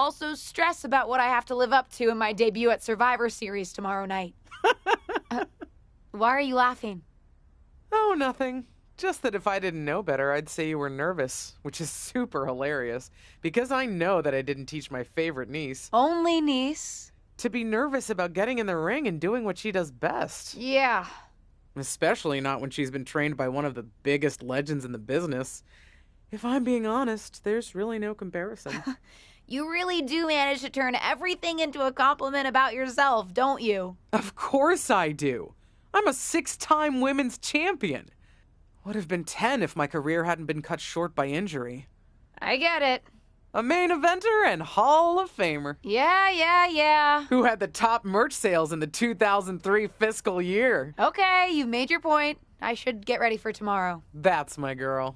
also stress about what I have to live up to in my debut at Survivor Series tomorrow night. Why are you laughing? Oh, nothing. Just that if I didn't know better, I'd say you were nervous, which is super hilarious, because I know that I didn't teach my favorite niece Only niece? to be nervous about getting in the ring and doing what she does best. Yeah. Especially not when she's been trained by one of the biggest legends in the business. If I'm being honest, there's really no comparison. You really do manage to turn everything into a compliment about yourself, don't you? Of course I do. I'm a 6-time women's champion. Would have been 10 if my career hadn't been cut short by injury. I get it. A main eventer and Hall of Famer. Yeah. Who had the top merch sales in the 2003 fiscal year. Okay, you've made your point. I should get ready for tomorrow. That's my girl.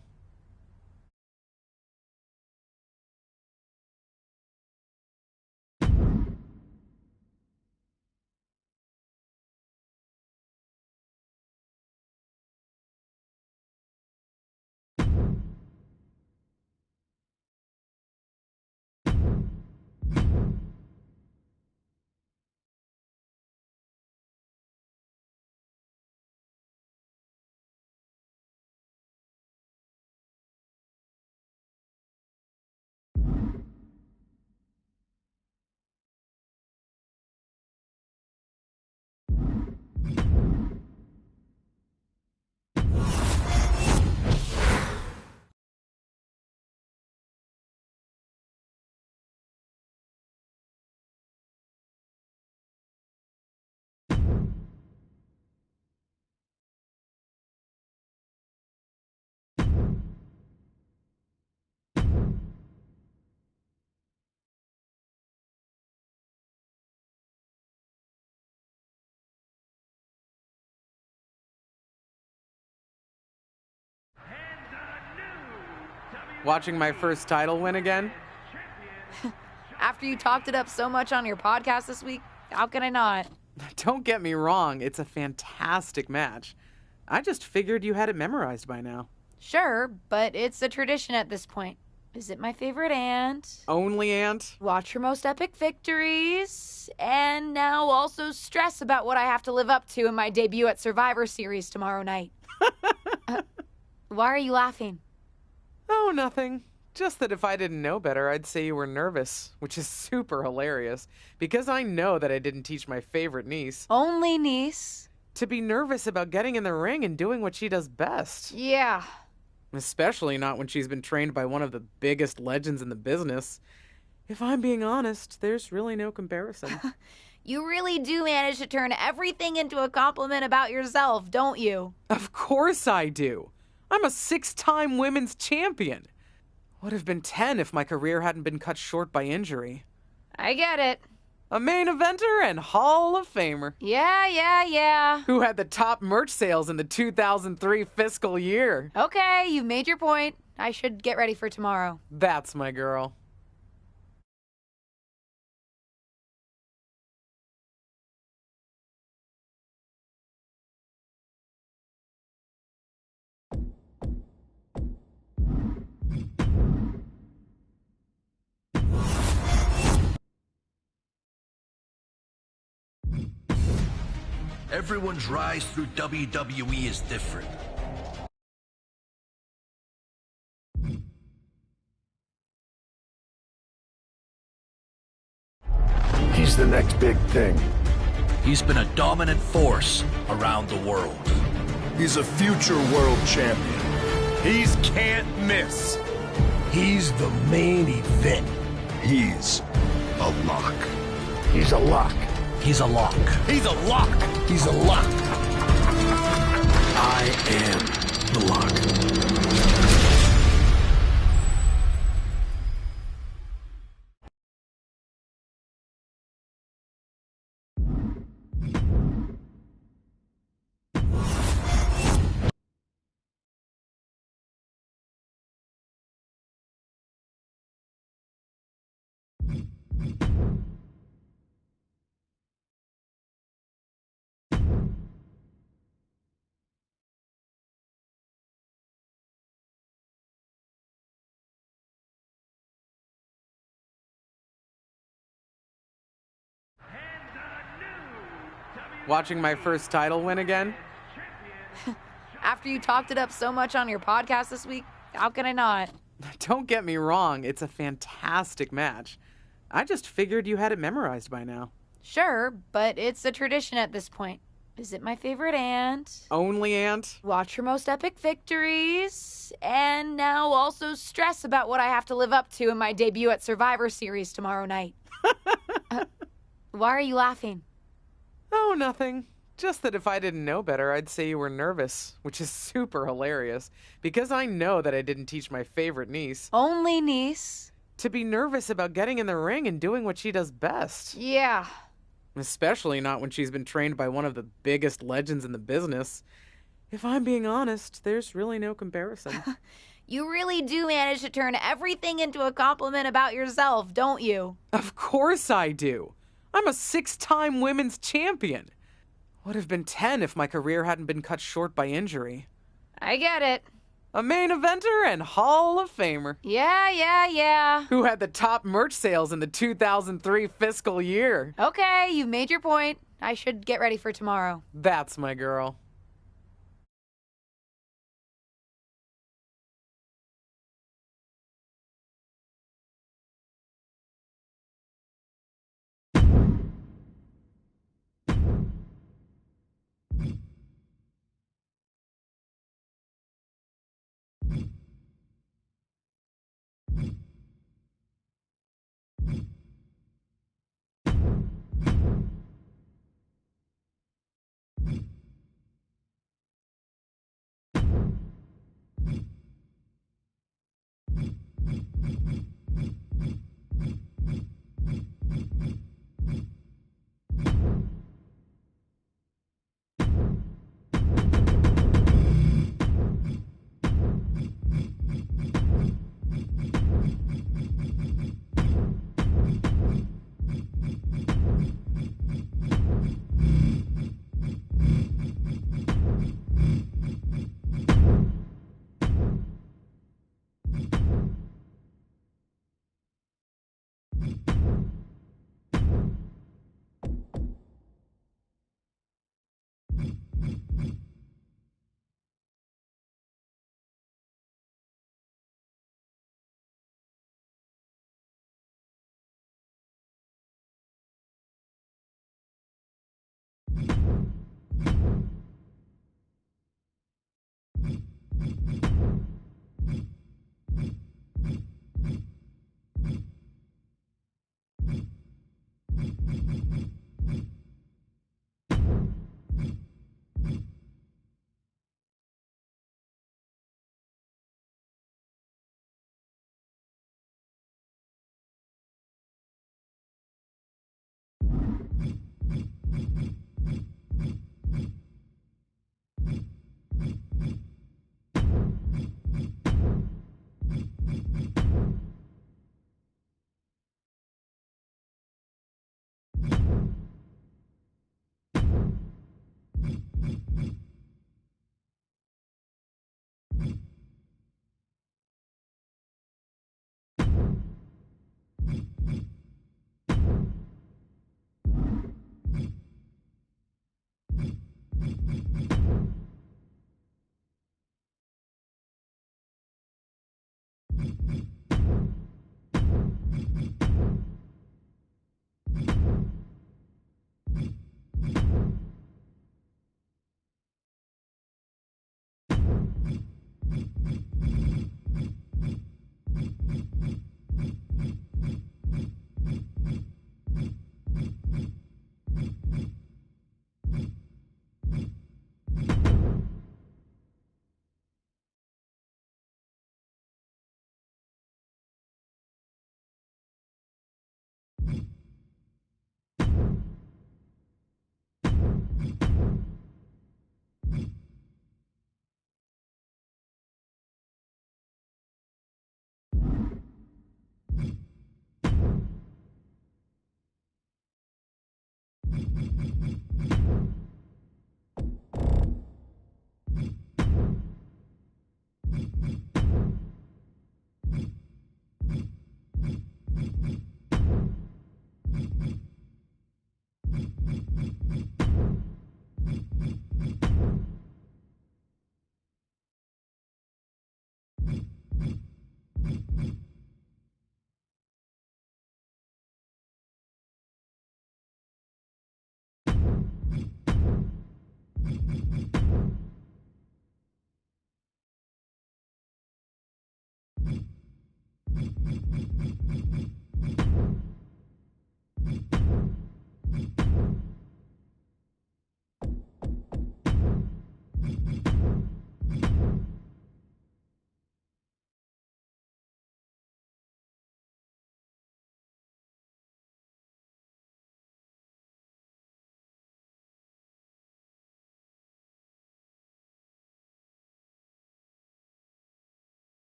Watching my first title win again? After you talked it up so much on your podcast this week, how can I not? Don't get me wrong, it's a fantastic match. I just figured you had it memorized by now. Sure, but it's a tradition at this point. Visit my favorite aunt. Only aunt? Watch her most epic victories. And now also stress about what I have to live up to in my debut at Survivor Series tomorrow night. Why are you laughing? Oh, nothing. Just that if I didn't know better, I'd say you were nervous, which is super hilarious, because I know that I didn't teach my favorite niece Only niece? to be nervous about getting in the ring and doing what she does best. Yeah. Especially not when she's been trained by one of the biggest legends in the business. If I'm being honest, there's really no comparison. You really do manage to turn everything into a compliment about yourself, don't you? Of course I do. I'm a 6-time women's champion. Would have been 10 if my career hadn't been cut short by injury. I get it. A main eventer and Hall of Famer. Yeah. Who had the top merch sales in the 2003 fiscal year. Okay, you've made your point. I should get ready for tomorrow. That's my girl. Everyone's rise through WWE is different. He's the next big thing. He's been a dominant force around the world. He's a future world champion. He's can't miss. He's the main event. He's a lock. He's a lock. He's a lock. He's a lock. He's a lock. I am the lock. Watching my first title win again? After you talked it up so much on your podcast this week, how can I not? Don't get me wrong, it's a fantastic match. I just figured you had it memorized by now. Sure, but it's a tradition at this point. Visit my favorite aunt. Only aunt? Watch her most epic victories. And now also stress about what I have to live up to in my debut at Survivor Series tomorrow night. Why are you laughing? Oh, nothing. Just that if I didn't know better, I'd say you were nervous, which is super hilarious, because I know that I didn't teach my favorite niece Only niece. to be nervous about getting in the ring and doing what she does best. Yeah. Especially not when she's been trained by one of the biggest legends in the business. If I'm being honest, there's really no comparison. You really do manage to turn everything into a compliment about yourself, don't you? Of course I do. I'm a 6-time women's champion. Would have been 10 if my career hadn't been cut short by injury. I get it. A main eventer and Hall of Famer. Yeah. Who had the top merch sales in the 2003 fiscal year. Okay, you've made your point. I should get ready for tomorrow. That's my girl.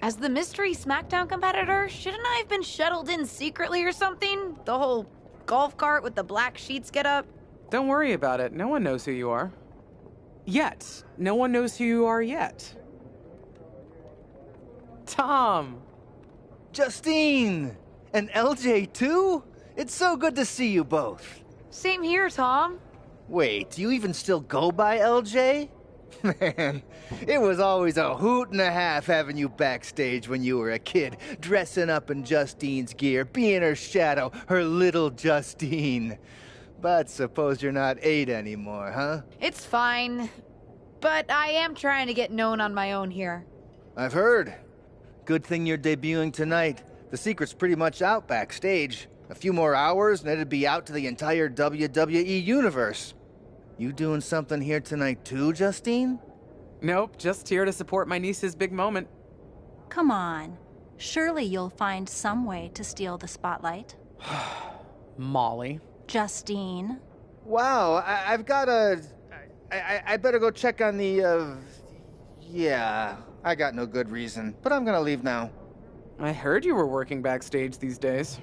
As the mystery SmackDown competitor, shouldn't I have been shuttled in secretly or something? The whole golf cart with the black sheets get up? Don't worry about it. No one knows who you are. Yet. No one knows who you are yet. Tom! Justine! And LJ too? It's so good to see you both. Same here, Tom. Wait, do you even still go by LJ? Man, it was always a hoot and a half having you backstage when you were a kid, dressing up in Justine's gear, being her shadow, her little Justine. But suppose you're not 8 anymore, huh? It's fine. But I am trying to get known on my own here. I've heard. Good thing you're debuting tonight. The secret's pretty much out backstage. A few more hours and it'd be out to the entire WWE universe. You doing something here tonight too, Justine? Nope, just here to support my niece's big moment. Come on. Surely you'll find some way to steal the spotlight. Molly. Justine. Wow, I've got a... I better go check on the, Yeah, I got no good reason, but I'm gonna leave now. I heard you were working backstage these days.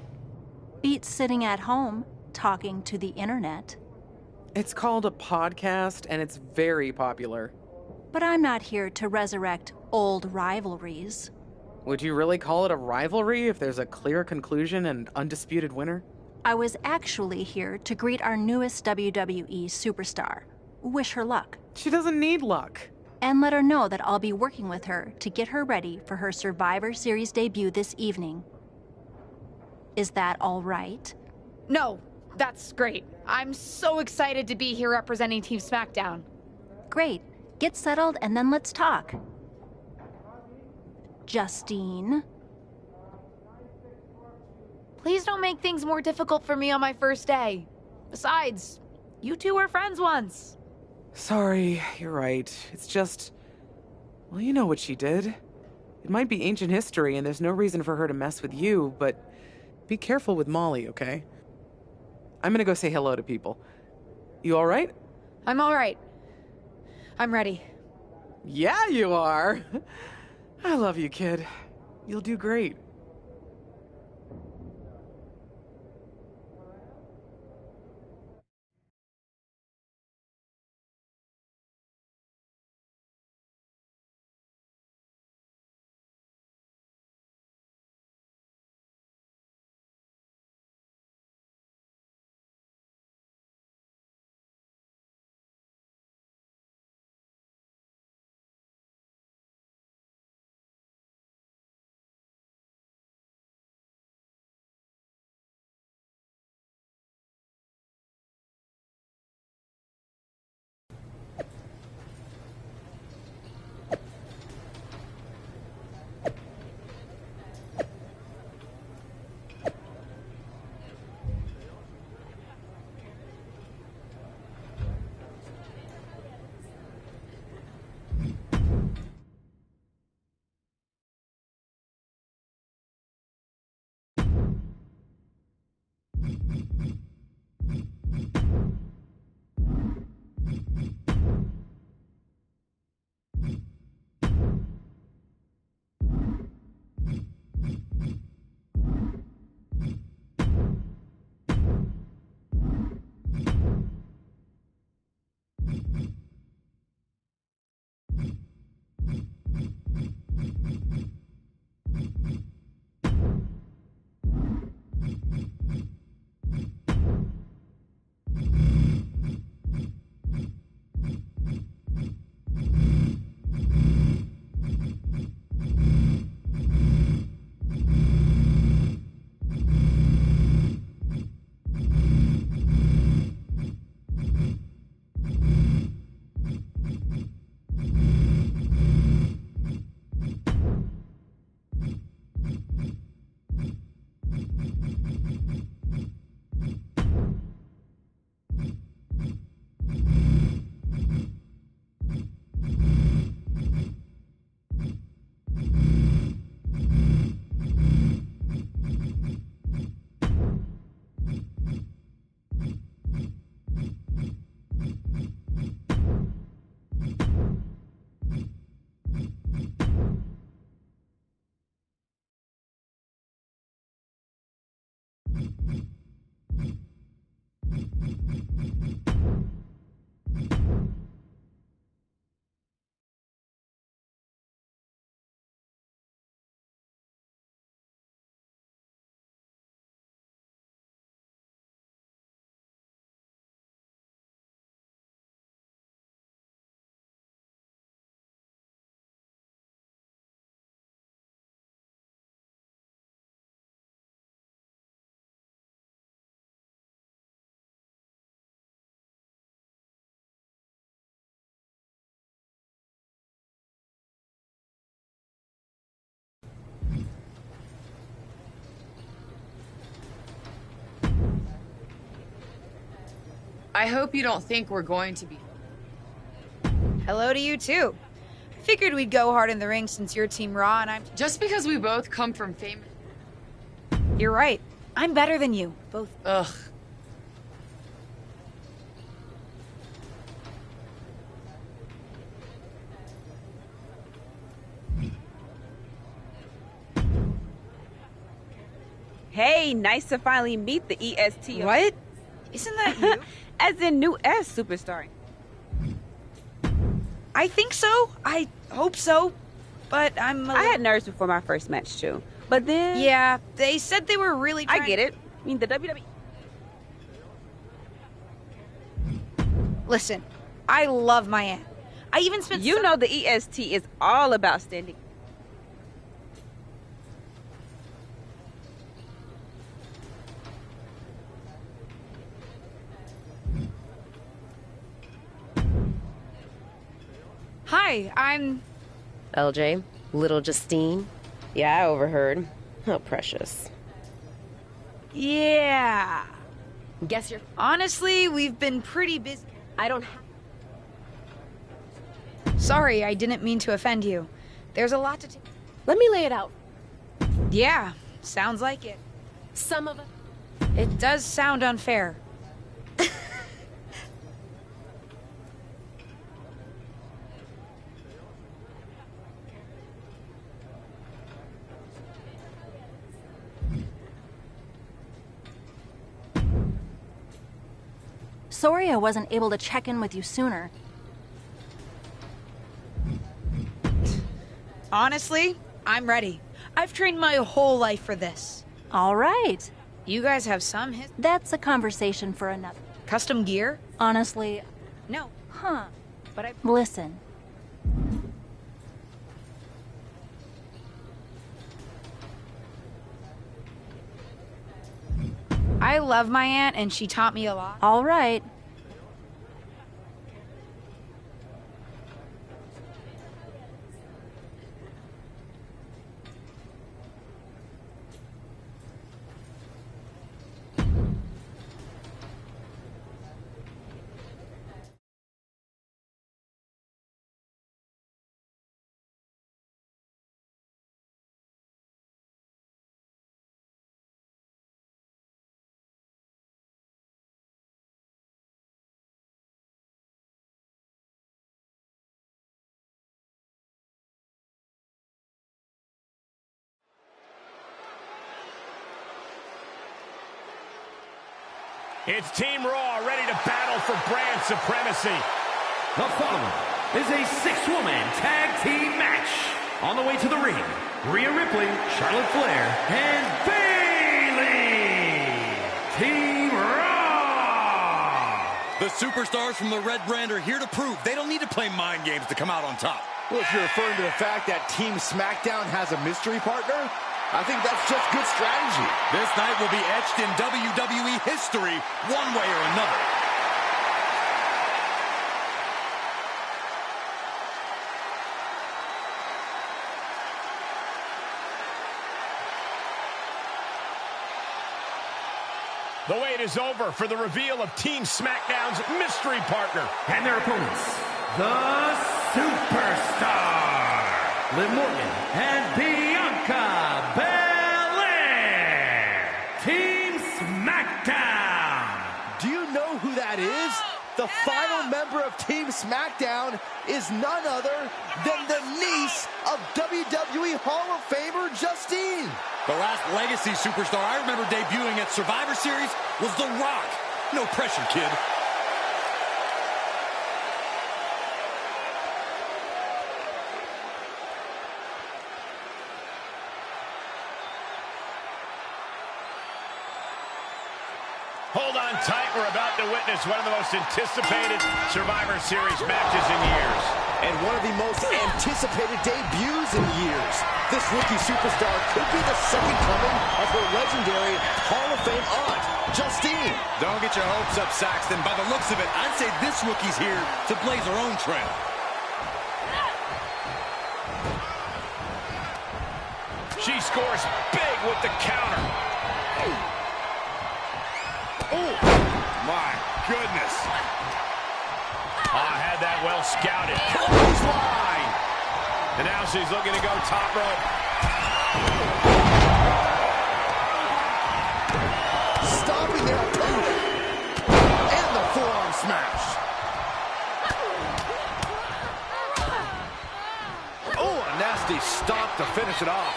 Beats sitting at home, talking to the internet. It's called a podcast, and it's very popular. But I'm not here to resurrect old rivalries. Would you really call it a rivalry if there's a clear conclusion and undisputed winner? I was actually here to greet our newest WWE superstar. Wish her luck. She doesn't need luck. And let her know that I'll be working with her to get her ready for her Survivor Series debut this evening. Is that all right? No, that's great. I'm so excited to be here representing Team SmackDown. Great. Get settled and then let's talk. Justine. Please don't make things more difficult for me on my first day. Besides, you two were friends once. Sorry, you're right. It's just... Well, you know what she did. It might be ancient history and there's no reason for her to mess with you, but be careful with Molly, okay? I'm gonna go say hello to people. You alright? I'm all right. I'm ready. Yeah, you are. I love you, kid. You'll do great. I hope you don't think we're going to be... Hello to you, too. I figured we'd go hard in the ring since you're Team Raw and I'm... Just because we both come from famous... You're right. I'm better than you. Both. Ugh. Hey, nice to finally meet the EST. What? Isn't that you? As in new S superstar. I think so. I hope so. But I had nerves before my first match, too. But then... Yeah, they said they were really trying... I get it. I mean, the WWE... Listen, I love my aunt. I even spent... You know the EST is all about standing... Hi, I'm... LJ, little Justine. Yeah, I overheard. Oh, precious. Yeah. Guess you're... Honestly, we've been pretty busy. I don't Sorry, I didn't mean to offend you. There's a lot to take. Let me lay it out. Yeah, sounds like it. Some of it... It does sound unfair. Sorry I wasn't able to check in with you sooner. Honestly, I'm ready. I've trained my whole life for this. All right. You guys have That's a conversation for another. Custom gear? Honestly... No. Huh. But Listen. I love my aunt and she taught me a lot. All right. It's Team Raw ready to battle for brand supremacy. The following is a six-woman tag team match. On the way to the ring, Rhea Ripley, Charlotte Flair, and Bayley. Team Raw. The superstars from the Red Brand are here to prove they don't need to play mind games to come out on top. Well, if you're referring to the fact that Team SmackDown has a mystery partner, I think that's just good strategy. This night will be etched in WWE history one way or another. The wait is over for the reveal of Team SmackDown's mystery partner. And their opponents, the Superstar, Liv Morgan and Bianca Belair. Team SmackDown. Do you know who that is? The final member of Team SmackDown is none other than the niece of WWE Hall of Famer Justine. The last legacy superstar I remember debuting at Survivor Series was The Rock. No pressure, kid. Hold on tight. We're about to witness one of the most anticipated Survivor Series matches in years. And one of the most anticipated debuts in years. This rookie superstar could be the second coming of her legendary Hall of Fame aunt, Justine. Don't get your hopes up, Saxton. By the looks of it, I'd say this rookie's here to blaze her own trail. She scores big with the counter. Oh, my goodness. Oh, had that well scouted. Clothesline. And now she's looking to go top rope. Stopping their opponent. And the forearm smash. Oh, a nasty stop to finish it off.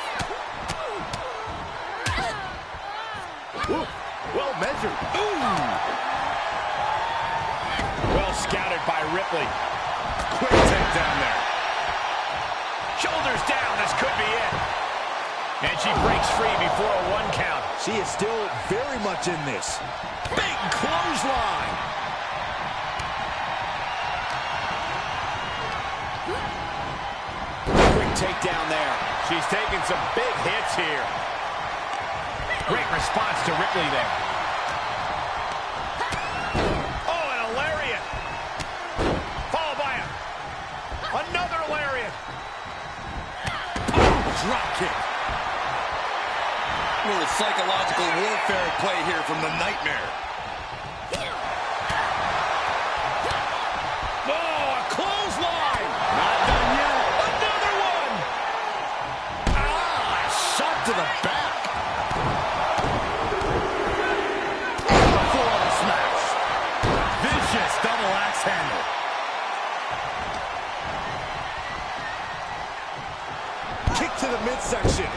Ooh, well measured. Ooh. Well scouted by Ripley. Quick takedown there. Shoulders down, this could be it. And she breaks free before a 1 count. She is still very much in this. Big clothesline. Quick takedown there. She's taking some big hits here. Great response to Ripley there. Oh, and a lariat. Followed by another lariat. Drop kick. A little psychological warfare at play here from the Nightmare. Oh, a clothesline. Not done yet. Another one. Ah, shot to the back. And the forearm smash. Vicious double axe handle. Kick to the midsection.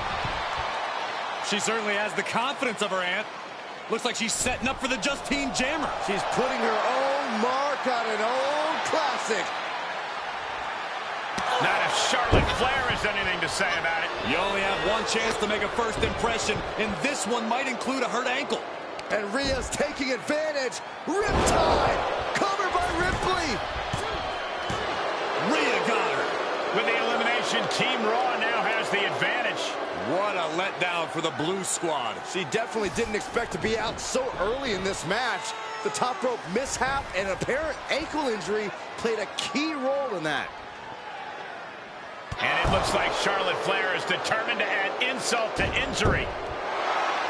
She certainly has the confidence of her aunt. Looks like she's setting up for the Justine Jammer. She's putting her own mark on an old classic. Not if Charlotte Flair has anything to say about it. You only have one chance to make a first impression, and this one might include a hurt ankle. And Rhea's taking advantage. Riptide. Covered by Ripley. Rhea got her. With the elimination, Team Raw now has the advantage. What a letdown for the Blue Squad. She definitely didn't expect to be out so early in this match. The top rope mishap and apparent ankle injury played a key role in that. And it looks like Charlotte Flair is determined to add insult to injury.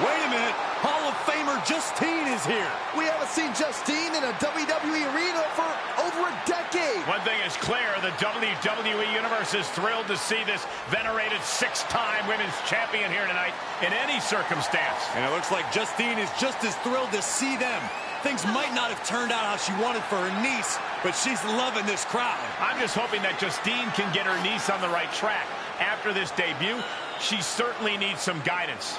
Wait a minute. Hall of Famer Justine is here. We haven't seen Justine in a WWE arena for over a decade. One thing is clear, the WWE Universe is thrilled to see this venerated 6-time women's champion here tonight in any circumstance. And it looks like Justine is just as thrilled to see them. Things might not have turned out how she wanted for her niece, but she's loving this crowd. I'm just hoping that Justine can get her niece on the right track. After this debut, she certainly needs some guidance.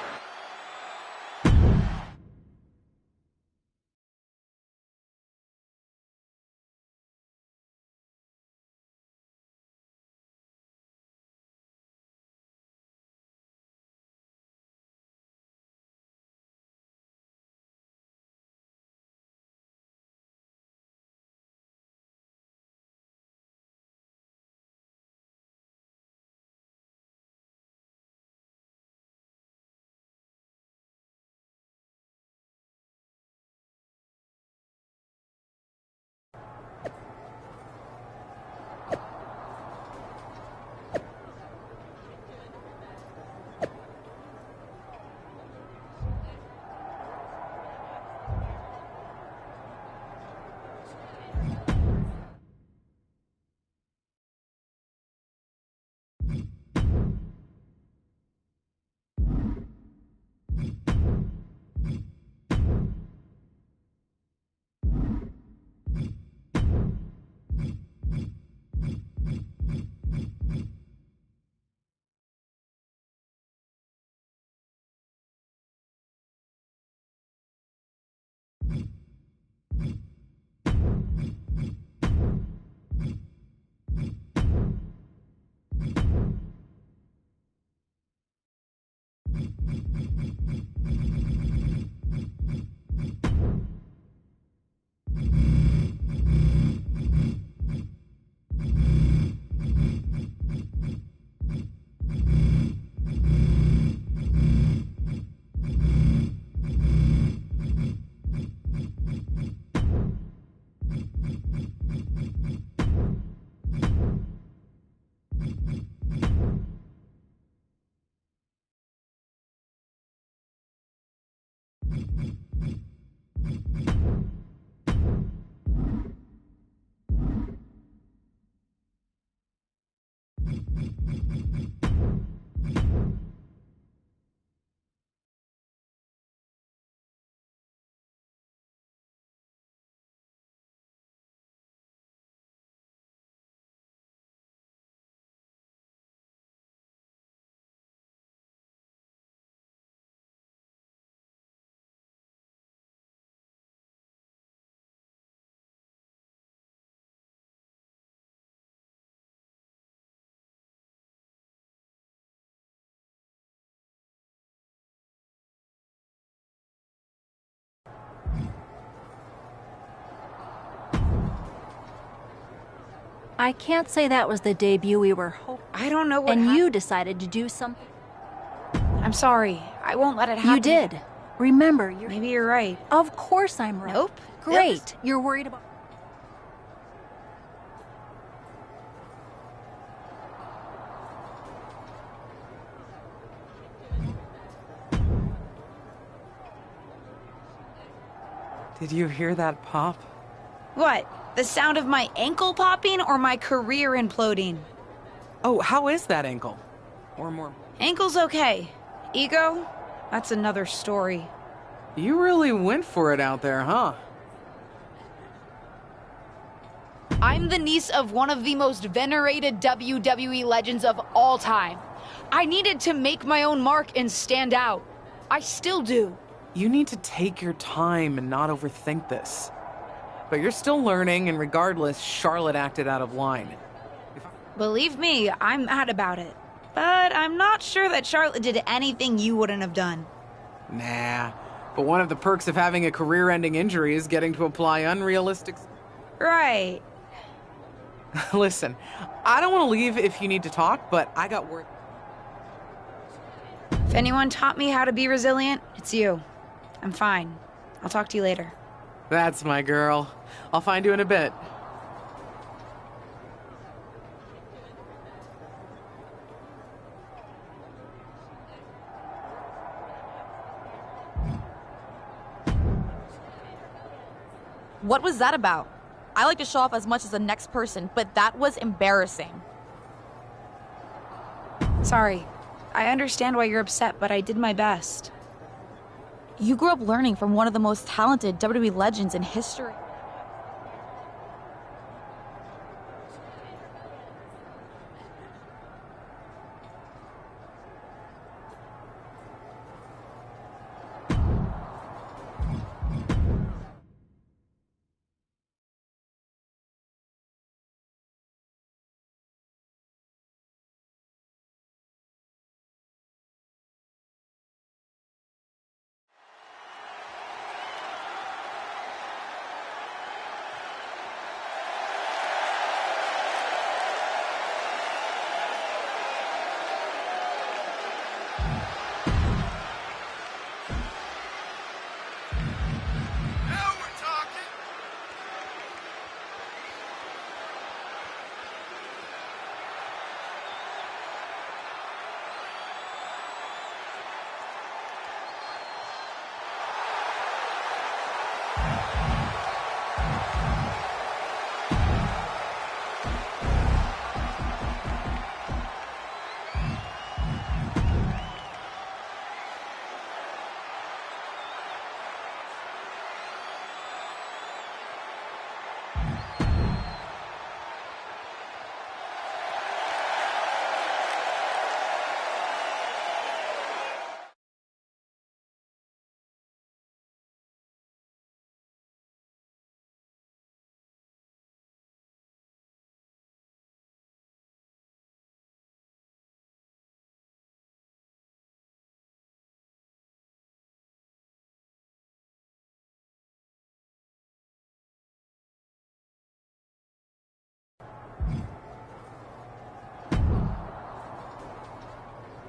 I can't say that was the debut we were hoping. I don't know what And you decided to do something. I'm sorry. I won't let it happen. You did. Remember, you're... Maybe you're right. Of course I'm right. Nope. Great. You're worried about... Did you hear that pop? What? The sound of my ankle popping or my career imploding? Oh, how is that ankle? Or more... Ankle's okay. Ego? That's another story. You really went for it out there, huh? I'm the niece of one of the most venerated WWE legends of all time. I needed to make my own mark and stand out. I still do. You need to take your time and not overthink this. But you're still learning, and regardless, Charlotte acted out of line. Believe me, I'm mad about it. But I'm not sure that Charlotte did anything you wouldn't have done. Nah, but one of the perks of having a career-ending injury is getting to apply unrealistic... Right. Listen, I don't want to leave if you need to talk, but I got work. If anyone taught me how to be resilient, it's you. I'm fine. I'll talk to you later. That's my girl. I'll find you in a bit. What was that about? I like to show off as much as the next person, but that was embarrassing. Sorry. I understand why you're upset, but I did my best. You grew up learning from one of the most talented WWE legends in history.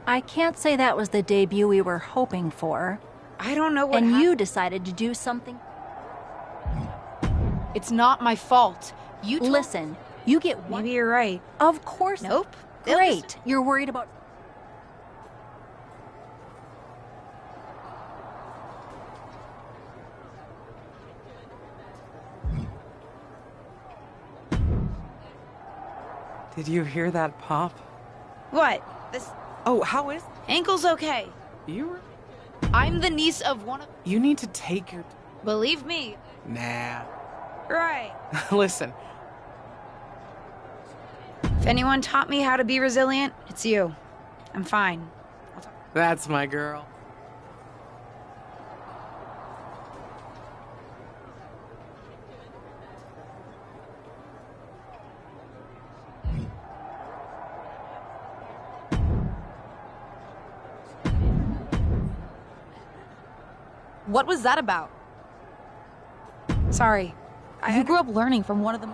I can't say that was the debut we were hoping for. I don't know what And you decided to do something. It's not my fault. You Listen, you get one. Maybe you're right. Of course. Nope. Great. You're worried about... Did you hear that pop? What? This... Oh, how is... Ankle's okay. You were... I'm the niece of one of... You need to take your... Believe me. Nah. Right. Listen. If anyone taught me how to be resilient, it's you. I'm fine. That's my girl. What was that about? Sorry. You grew up learning from one of the...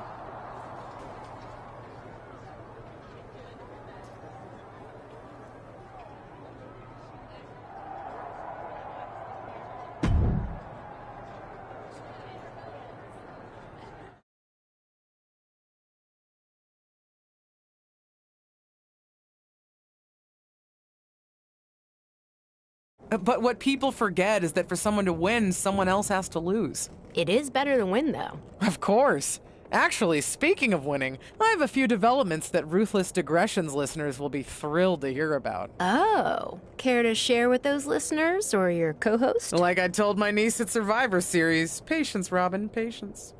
But what people forget is that for someone to win, someone else has to lose. It is better to win, though. Of course. Actually, speaking of winning, I have a few developments that Ruthless Digressions listeners will be thrilled to hear about. Oh, care to share with those listeners or your co-host? Like I told my niece at Survivor Series, patience, Robin, patience.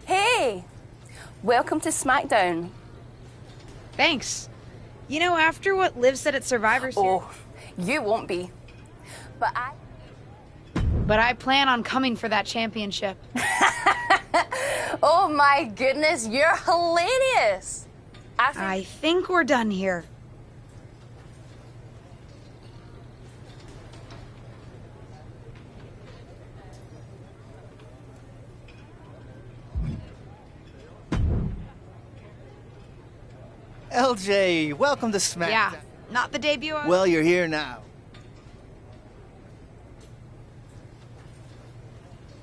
Hey, welcome to SmackDown. Thanks. You know, after what Liv said at Survivor Series... Oh, you won't be. But I plan on coming for that championship. Oh my goodness, you're hilarious. I think we're done here. LJ, welcome to SmackDown. Yeah, not the debut. Well, you're here now.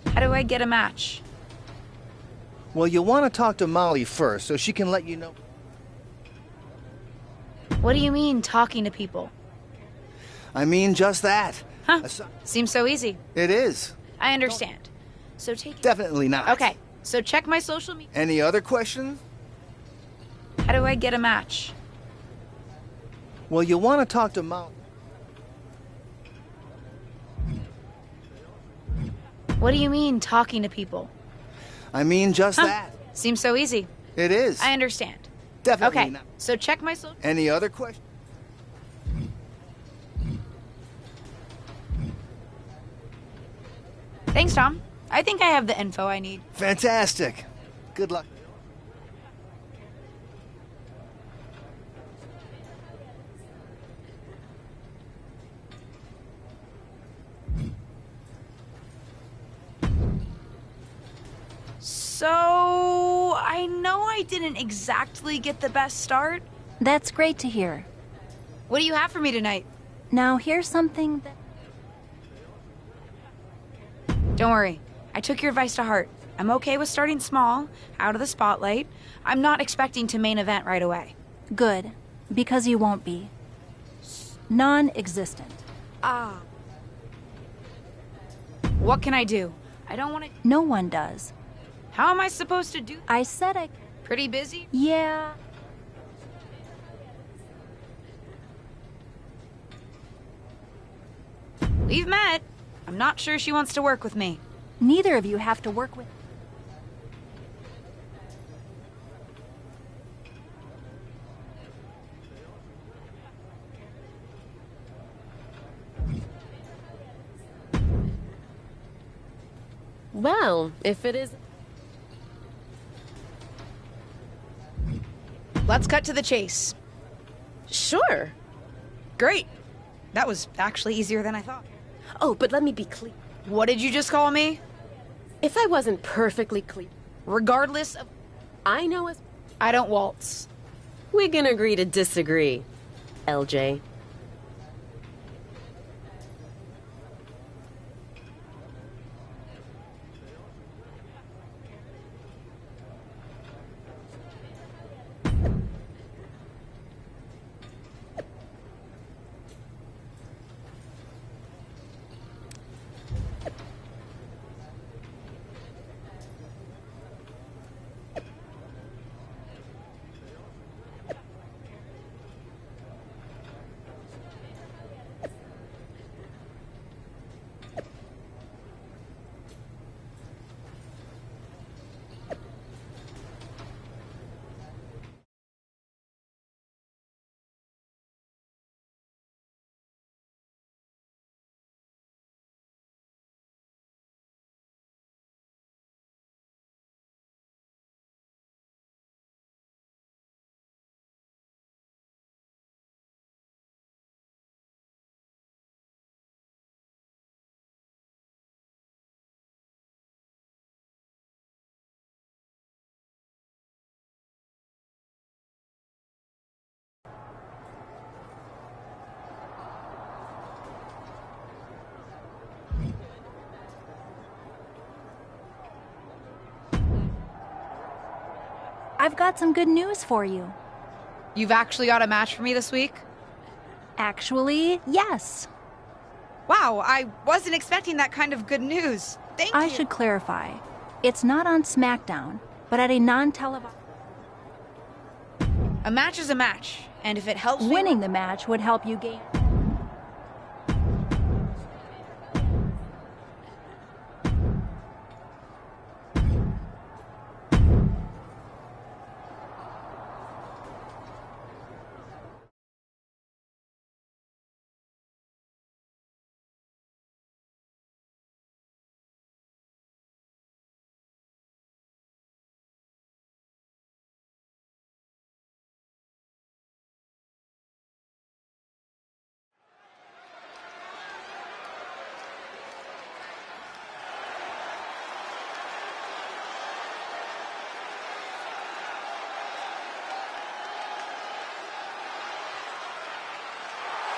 How do I get a match? Well, you'll want to talk to Molly first so she can let you know. What do you mean, talking to people? I mean just that. Huh. Seems so easy. It is. I understand. So take... Definitely not. Okay, so check my social media. Any other questions? How do I get a match? Well, you'll want to talk to Molly. What do you mean, talking to people? I mean just that. Seems so easy. It is. I understand. Definitely okay, not. so check my social... Any other questions? Thanks, Tom. I think I have the info I need. Fantastic. Good luck. So, I know I didn't exactly get the best start. That's great to hear. What do you have for me tonight? Now, here's something that... Don't worry. I took your advice to heart. I'm okay with starting small, out of the spotlight. I'm not expecting to main event right away. Good, because you won't be. Non-existent. Ah. What can I do? I don't want to... No one does. How am I supposed to do... I said I... Pretty busy? Yeah. We've met. I'm not sure she wants to work with me. Neither of you have to work with... Well, if it is... Let's cut to the chase. Sure. Great. That was actually easier than I thought. Oh, but let me be clear. What did you just call me? If I wasn't perfectly clear... Regardless of... I know as... I don't waltz. We can agree to disagree, LJ. I've got some good news for you. You've actually got a match for me this week? Actually, yes. Wow, I wasn't expecting that kind of good news. Thank you. I should clarify. It's not on SmackDown, but at a non-televised... A match is a match, and if it helps me... Winning the match would help you gain...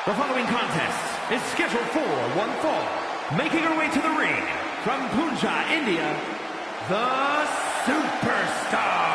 The following contest is scheduled for one fall. Making her way to the ring from Punjab, India, the Superstar.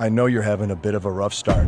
I know you're having a bit of a rough start.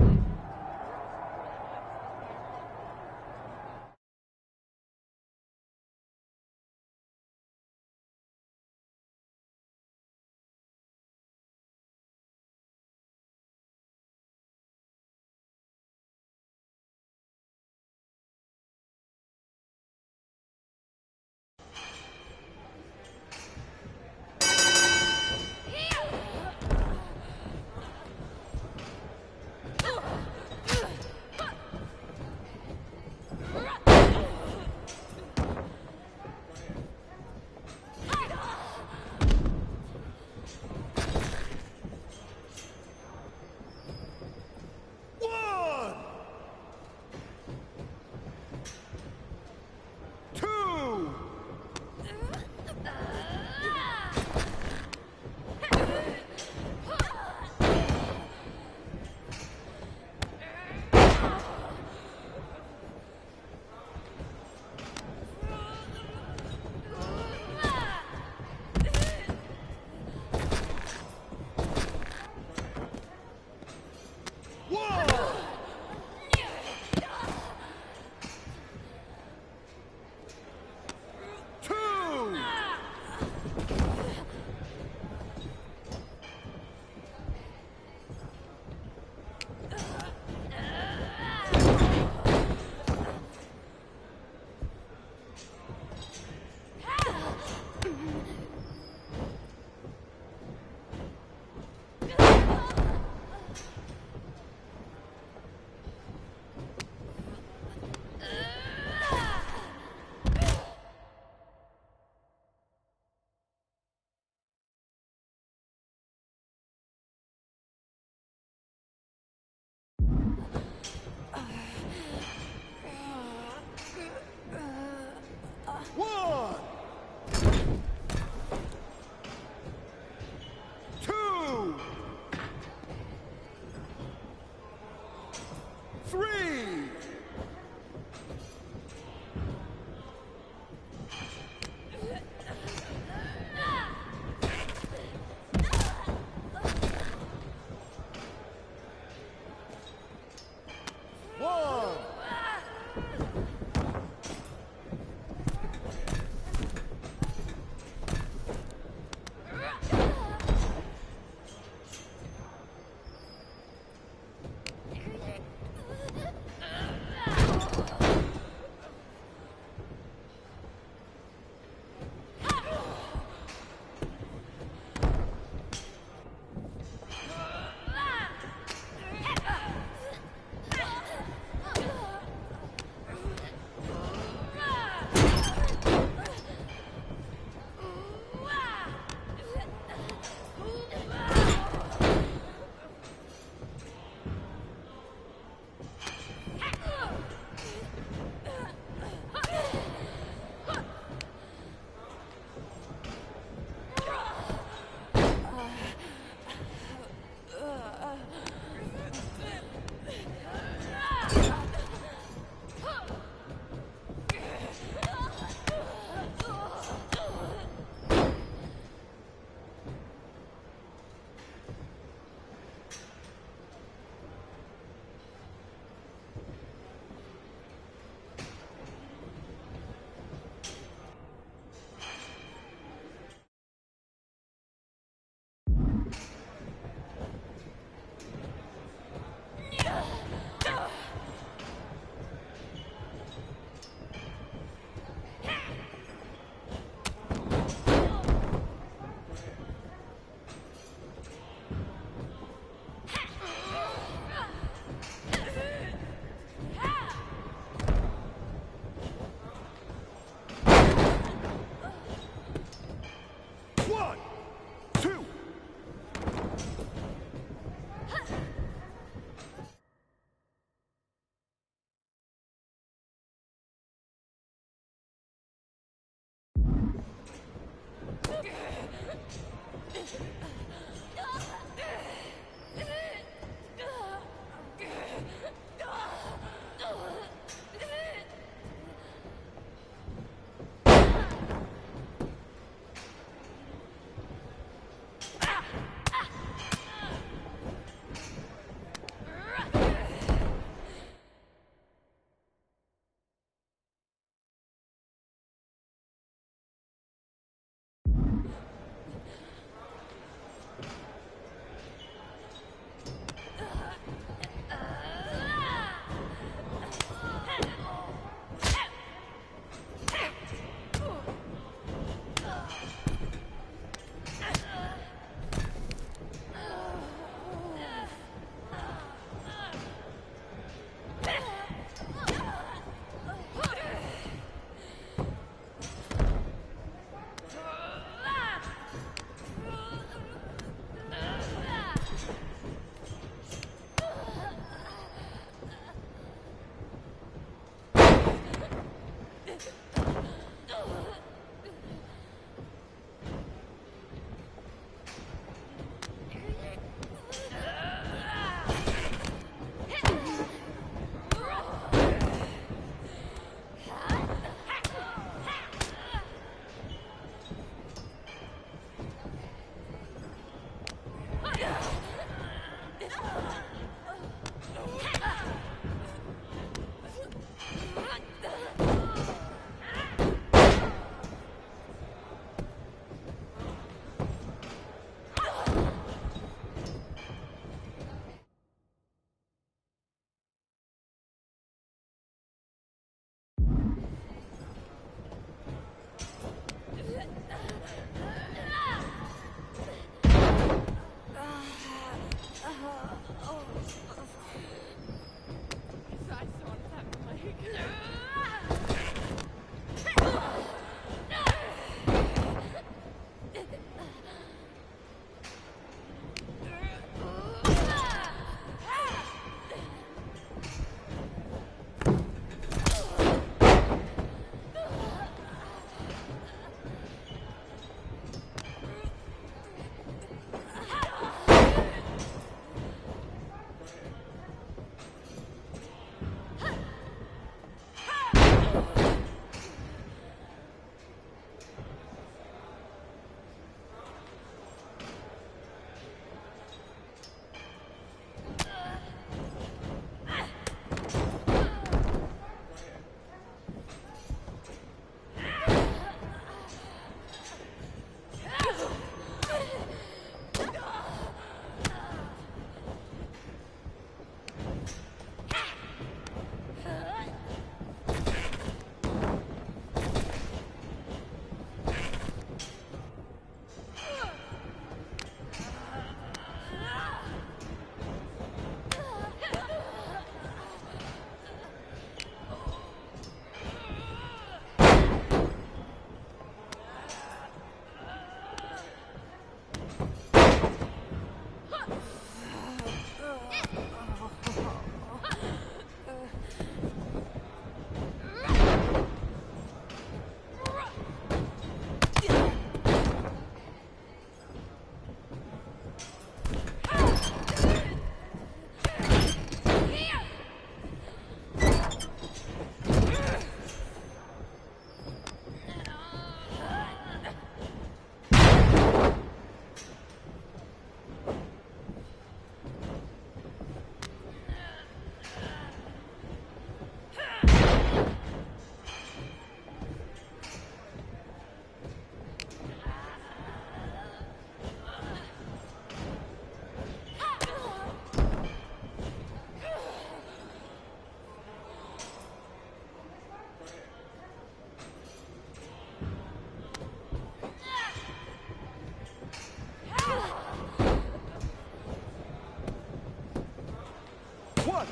1,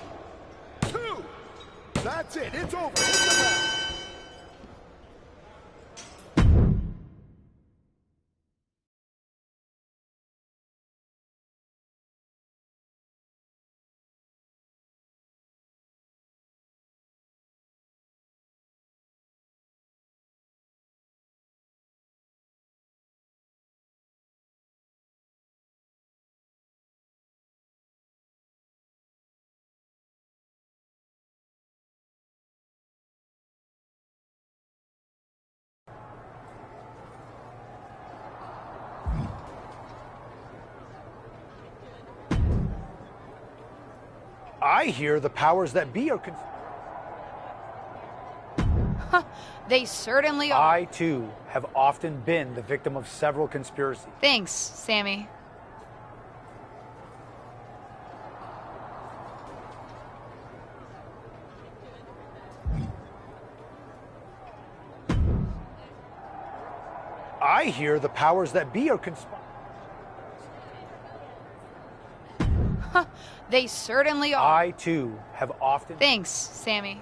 2. That's it. It's over. Hit the mat. I hear the powers that be are They certainly are. I, too, have often been the victim of several conspiracies. Thanks, Sammy. I hear the powers that be are conspiring. They certainly are. I, too, have often... Thanks, Sammy.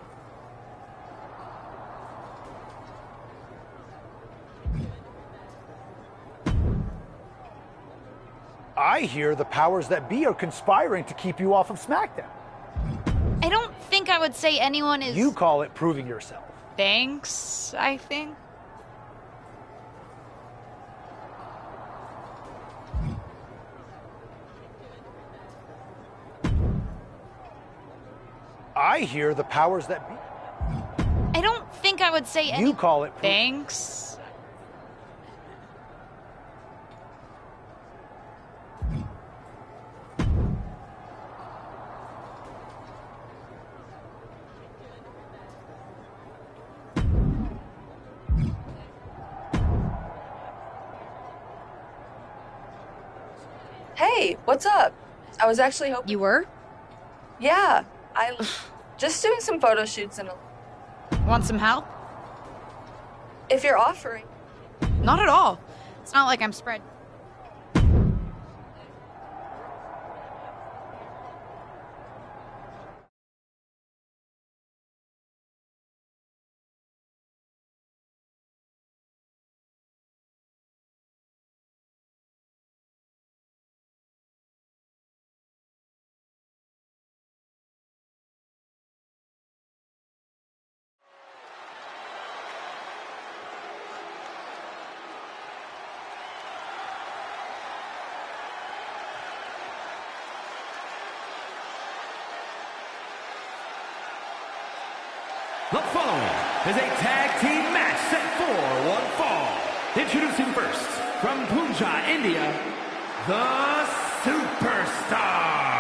I hear the powers that be are conspiring to keep you off of SmackDown. I don't think I would say anyone is... You call it proving yourself. Thanks, I think. I hear the powers that be. I don't think I would say You call it... Thanks. Hey, what's up? I was actually hoping... You were? Yeah, just doing some photo shoots and... Want some help? If you're offering. Not at all. It's not like I'm spread... The following is a tag team match set for one fall. Introducing first, from Punjab, India, the Superstar.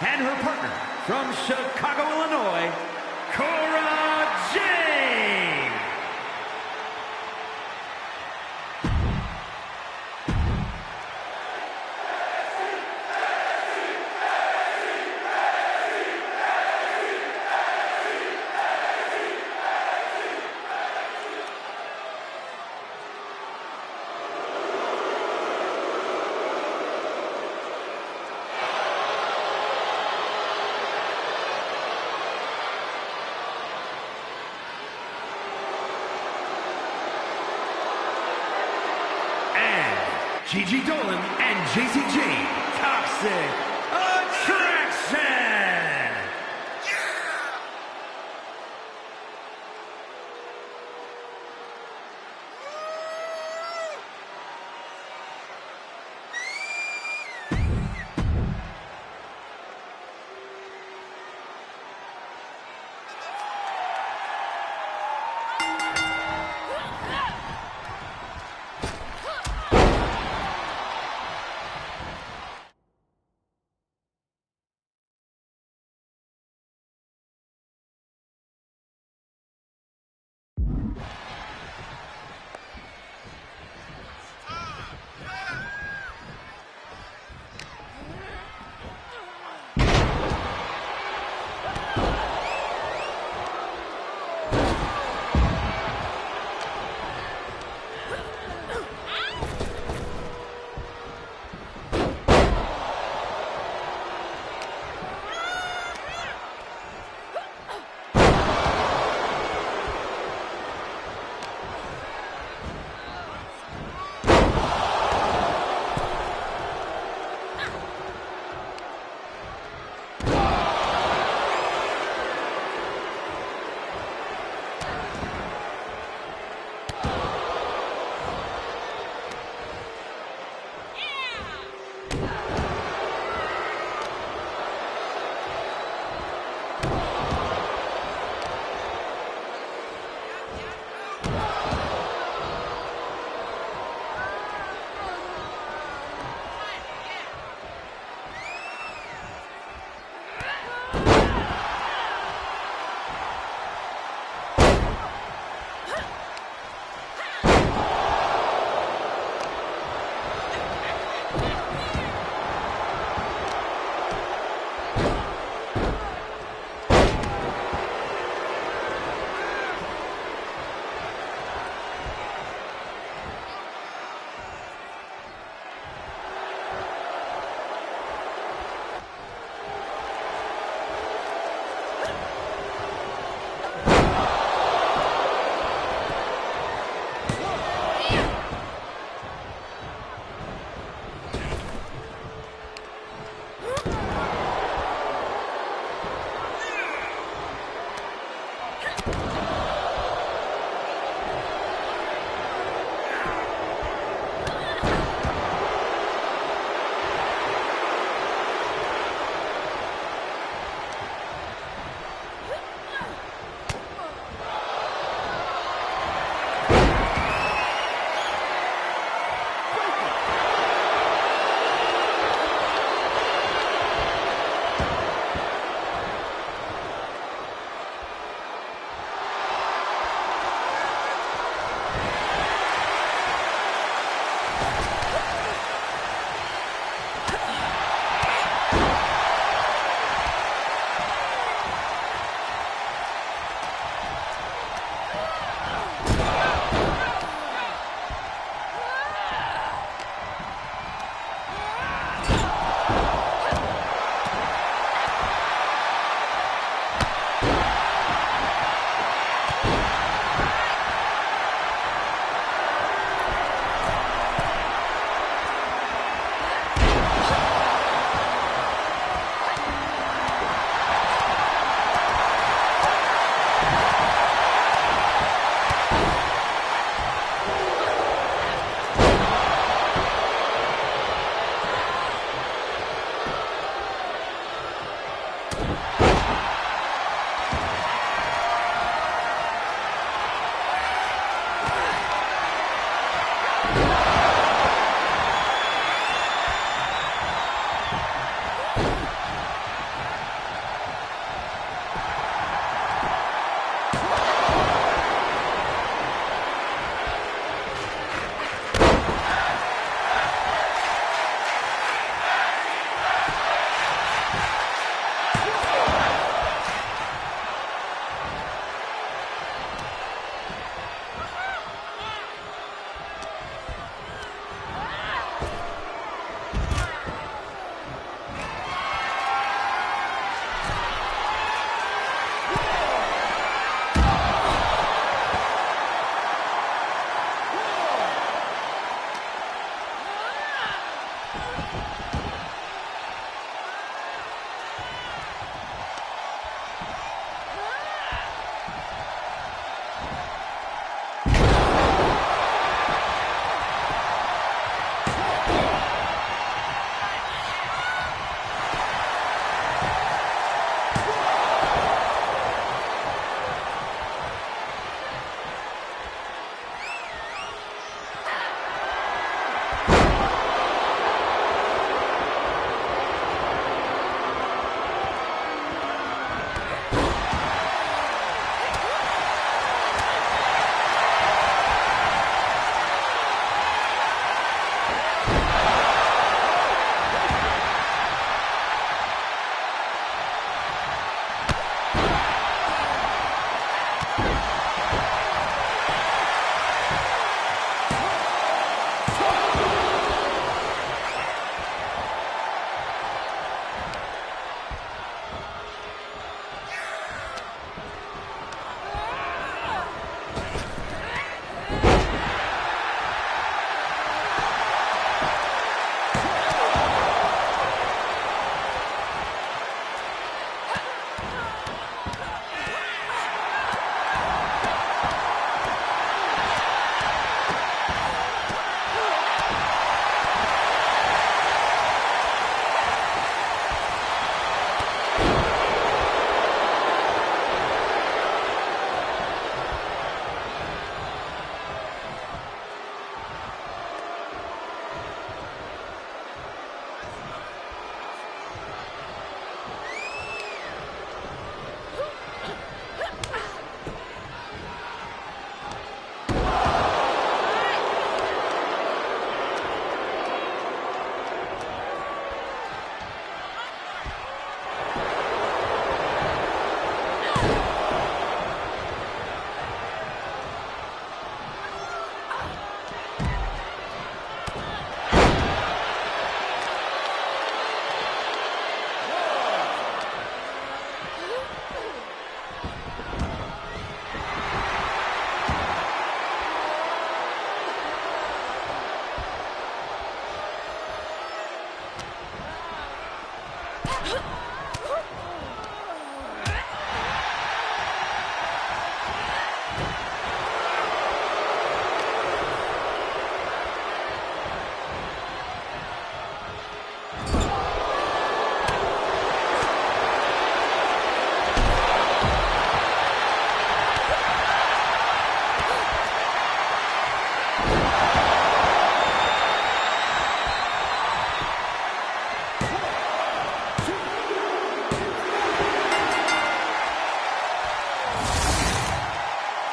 And her partner from Chicago, Illinois, Cora Jade. Gigi Dolan and JC Jane, Toxic Attraction!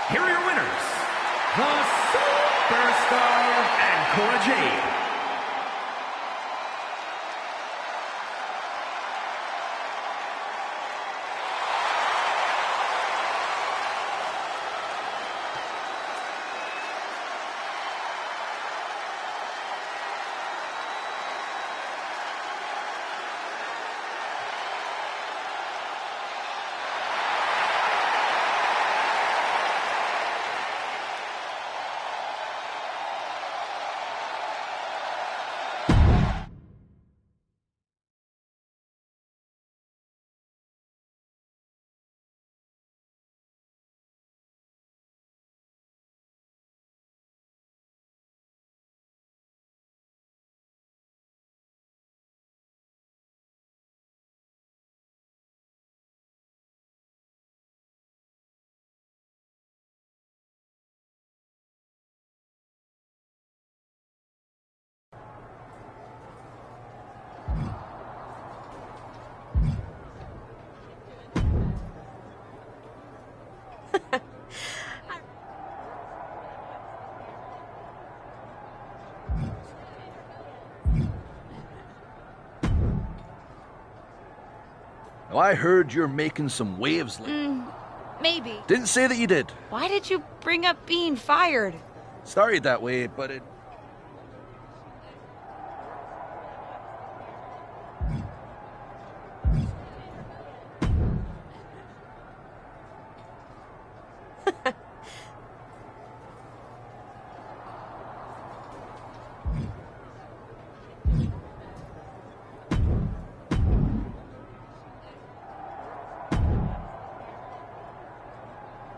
Here are your winners, the Superstar and Cora Jade. Now, I heard you're making some waves lately. Maybe. Didn't say that you did. Why did you bring up being fired? Started that way, but it...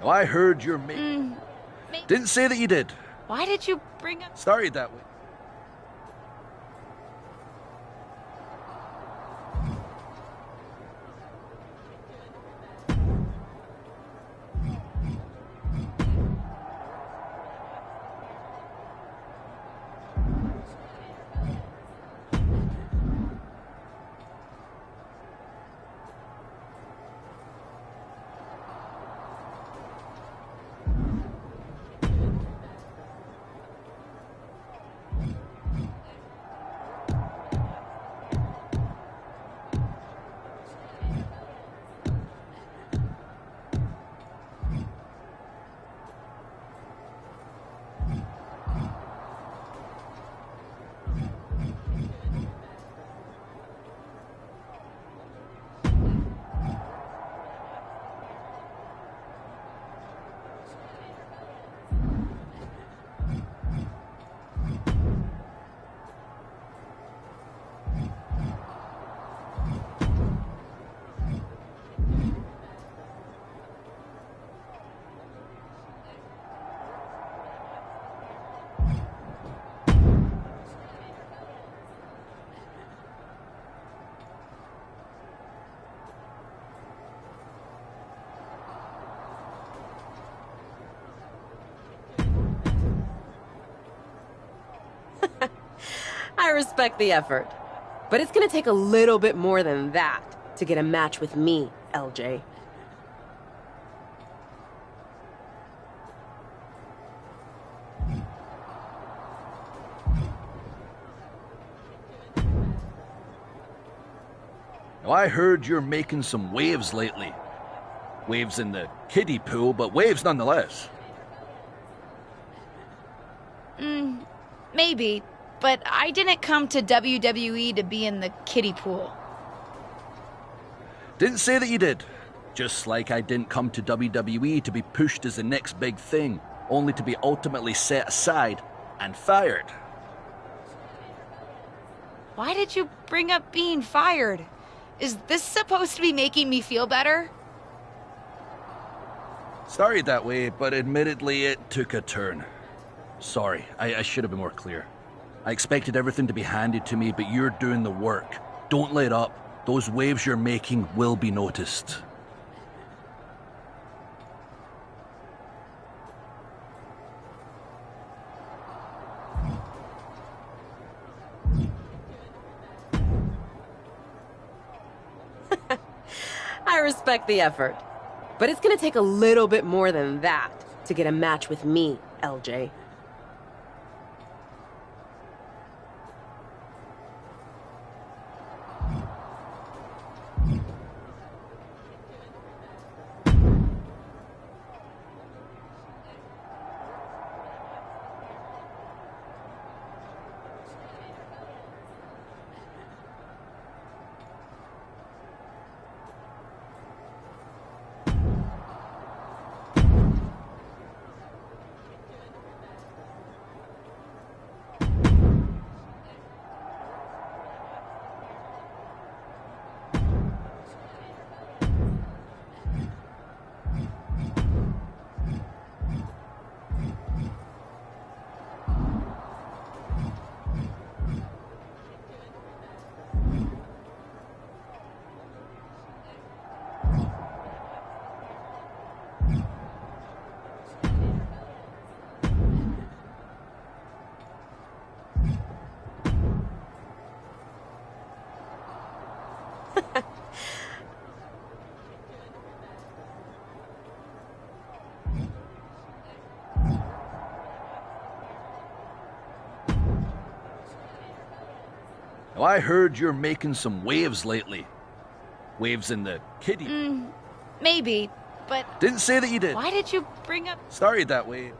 Now, I heard you're making... Didn't say that you did. Why did you bring up... Started that way. I respect the effort. But it's gonna take a little bit more than that to get a match with me, LJ. Now, I heard you're making some waves lately. Waves in the kiddie pool, but waves nonetheless. Maybe, but I didn't come to WWE to be in the kiddie pool. Didn't say that you did. Just like I didn't come to WWE to be pushed as the next big thing, only to be ultimately set aside and fired. Why did you bring up being fired? Is this supposed to be making me feel better? Started that way, but admittedly it took a turn. Sorry, I should have been more clear. I expected everything to be handed to me, but you're doing the work. Don't let up. Those waves you're making will be noticed. I respect the effort. But it's gonna take a little bit more than that to get a match with me, LJ. Now, I heard you're making some waves lately. Waves in the kiddie. Maybe, but... Didn't say that you did. Why did you bring up... Started that way.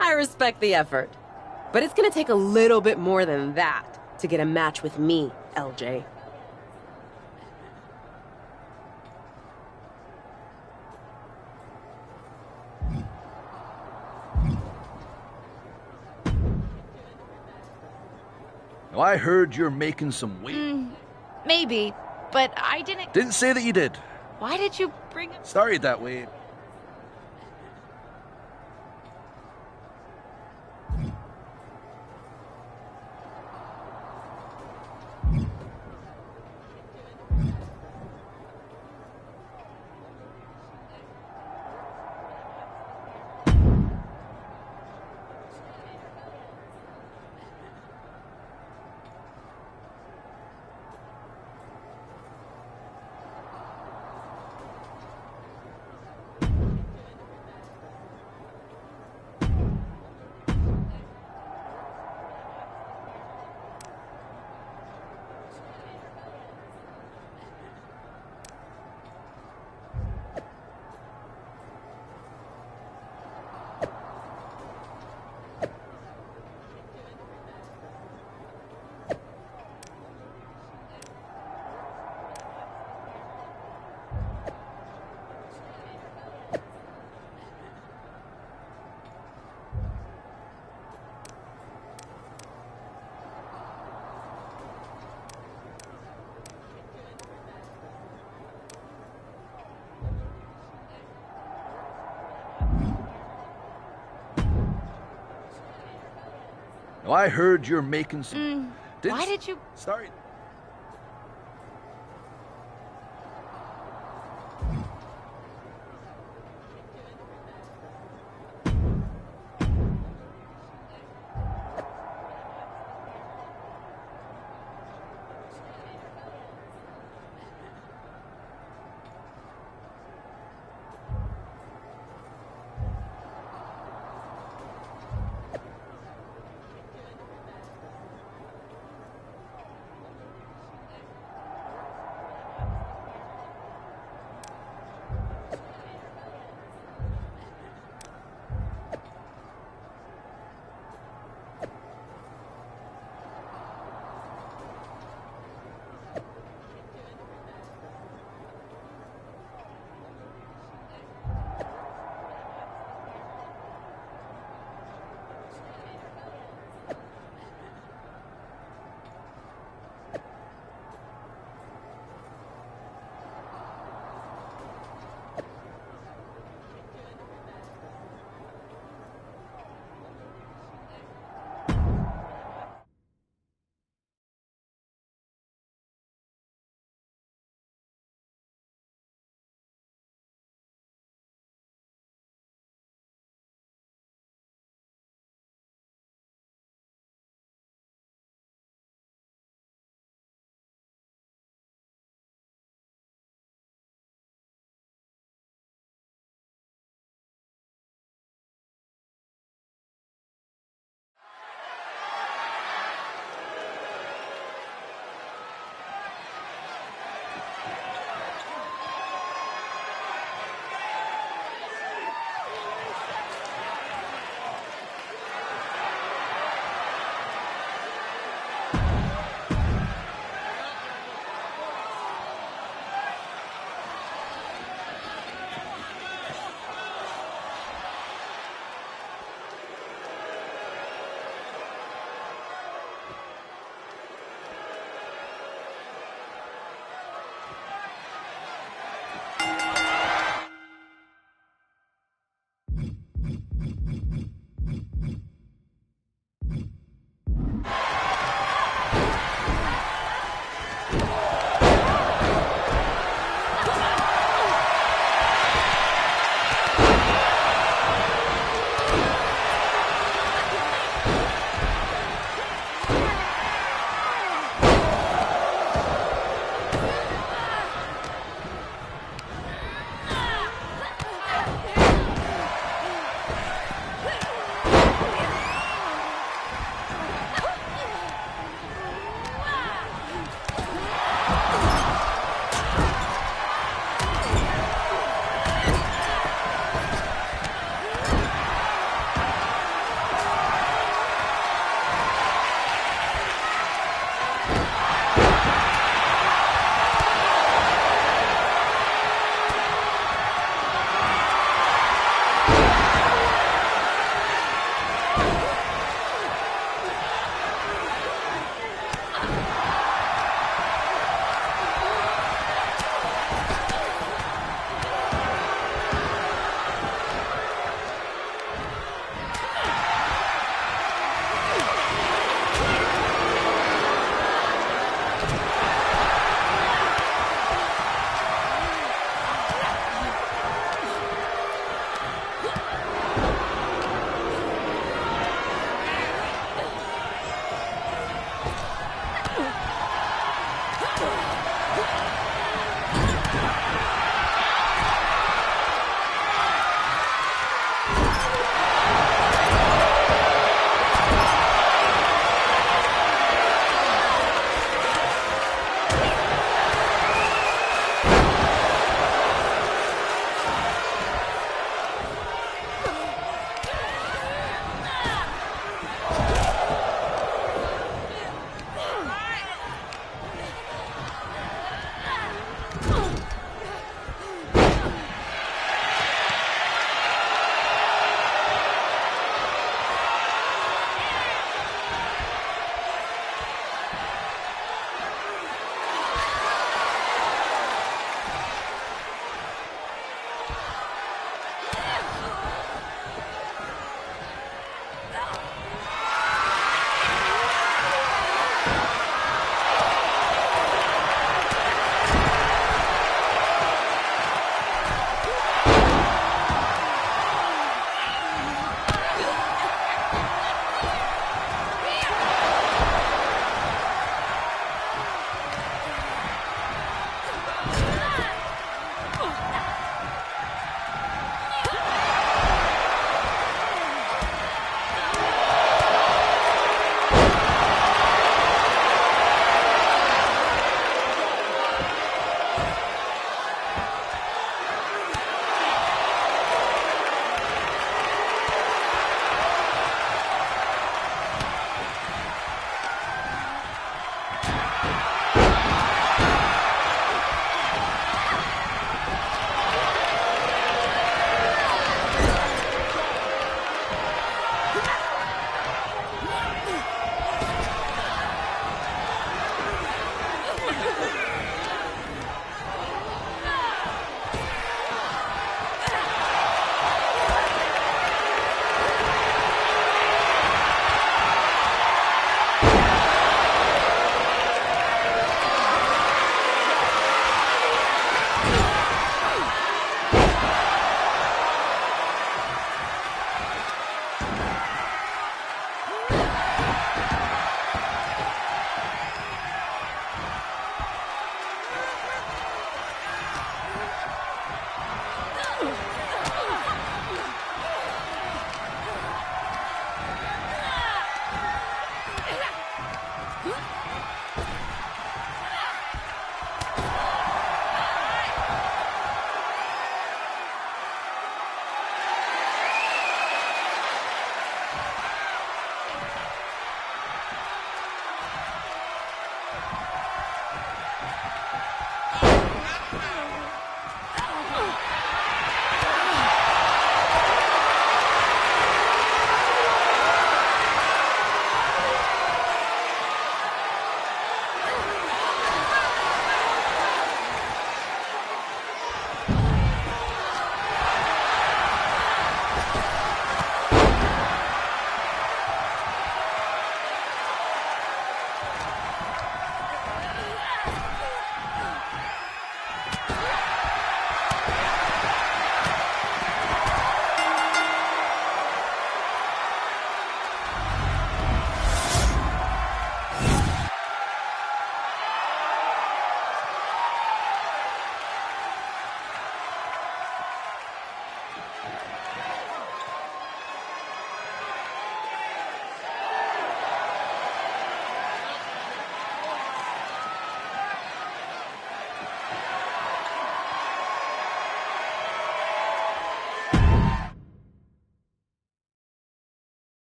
I respect the effort. But it's gonna take a little bit more than that to get a match with me, LJ. Now, I heard you're making some waves. Maybe, but I didn't... Didn't say that you did. Why did you bring up... Started that way. Now, I heard you're making some... Why did you... Sorry.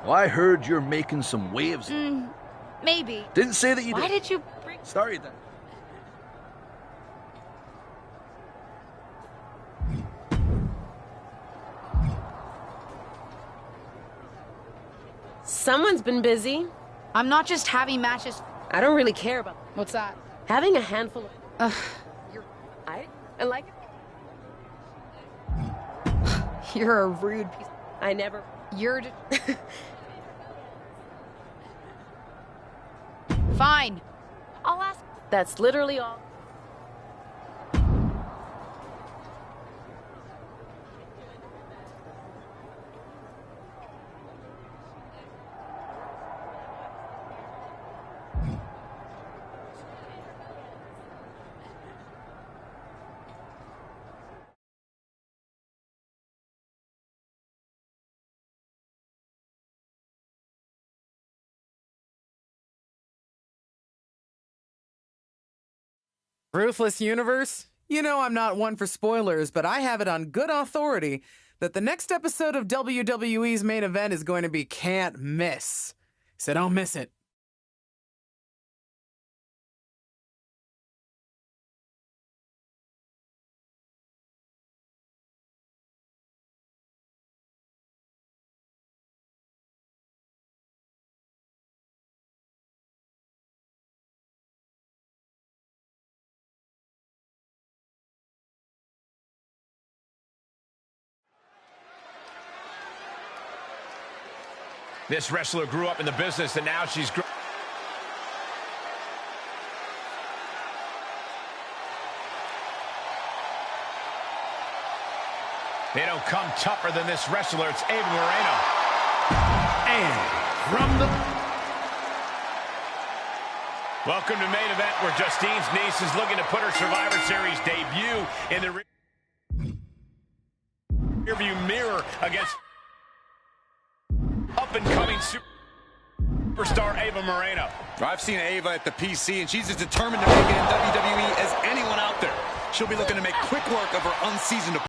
Well, I heard you're making some waves. Maybe. Didn't say that you Why did. did you bring... Sorry then. Someone's been busy. I'm not just having matches. I don't really care about... What's that? Having a handful of... I like it. You're a rude piece. I never... You're... Fine. I'll ask. That's literally all. Ruthless Universe? You know I'm not one for spoilers, but I have it on good authority that the next episode of WWE's main event is going to be can't miss. So don't miss it. This wrestler grew up in the business, and now she's... They don't come tougher than this wrestler. It's Ava Moreno. And from the... Welcome to main event, where Justine's niece is looking to put her Survivor Series debut in the rearview mirror against up-and-coming super... Superstar Ava Moreno. I've seen Ava at the PC, and she's as determined to make it in WWE as anyone out there. She'll be looking to make quick work of her unseasoned opponent.